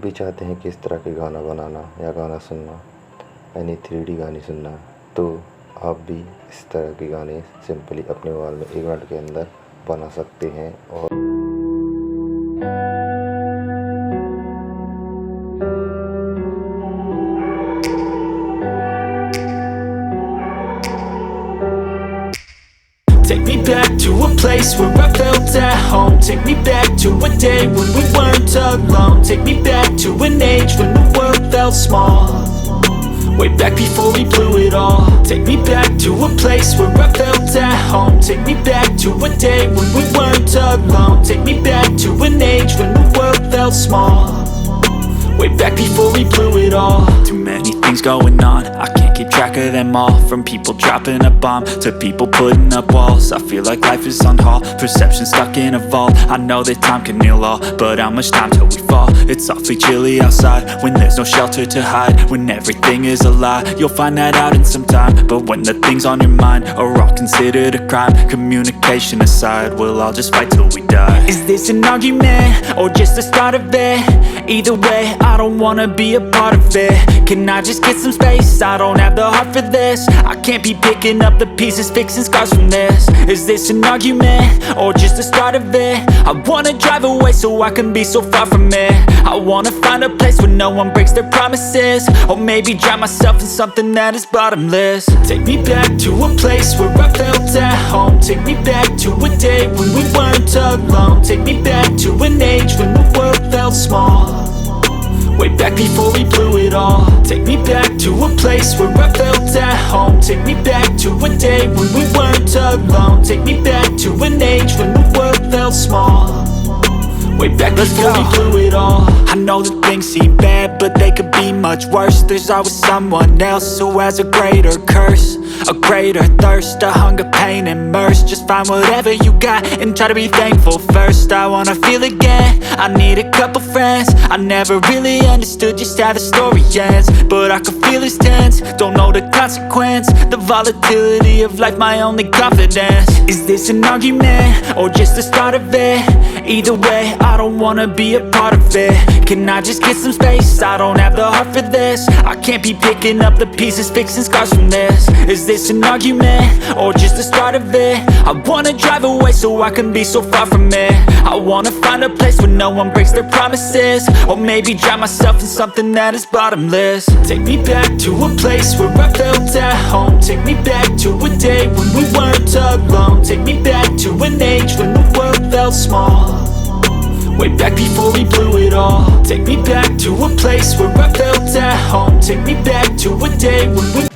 भी चाहते हैं कि इस तरह के गाना बनाना या गाना सुनना, यानी 3D गाने सुनना, तो आप भी इस तरह के गाने सिंपली अपने मोबाइल में 1 मिनट के अंदर बना सकते हैं। और Take me back to a place where I felt at home. Take me back to a day when we weren't alone. Take me back to an age when the world felt small, way back before we blew it all. Take me back to a place where I felt at home. Take me back to a day when we weren't alone. Take me back to an age when the world felt small, way back before we blew it all. Too many things going on, I can't keep track of them all. From people dropping a bomb to people putting up walls, I feel like life is on hold, perception stuck in a vault. I know that time can heal all, but how much time till we fall? It's awfully chilly outside when there's no shelter to hide. When everything is a lie, you'll find that out in some time. But when the things on your mind are all considered a crime, communication aside, we'll all just fight till we die. Is this an argument or just the start of it? Either way, I don't wanna be a part of it. Can I just get some space? I don't have the heart for this. I can't be picking up the pieces, fixing scars from this. Is this an argument or just the start of it? I wanna drive away so I can be so far from it. I wanna find a place where no one breaks their promises, or maybe drown myself in something that is bottomless. Take me back to a place where I felt at home. Take me back to a day when we weren't alone. Take me back to an age when the world felt small, way back before we blew it all. Take me back to a place where I felt at home. Take me back to a day when we weren't alone. Take me back to an age when the world felt small, way back before we blew it all. I know that things seem bad, but they could be much worse. There's always someone else who has a greater curse, a greater thirst, a hunger, pain, and mercy. Just find whatever you got and try to be thankful first. I wanna feel again, I need a couple friends. I never really understood just how the story ends, but I can feel it's tense, don't know the consequence. The volatility of life, my only confidence. Is this an argument or just the start of it? Either way, I don't wanna be a part of it. Can I just get some space? I don't have the heart for this. I can't be picking up the pieces, fixing scars from this. Is this an argument or just the start of it? I wanna drive away so I can be so far from it. I wanna find a place where no one breaks their promises, or maybe drown myself in something that is bottomless. Take me back to a place where I felt at home. Take me back to a day when we weren't alone. Take me back to an age when the world felt small, way back before we blew it all. Take me back to a place where I felt at home. Take me back to a day when we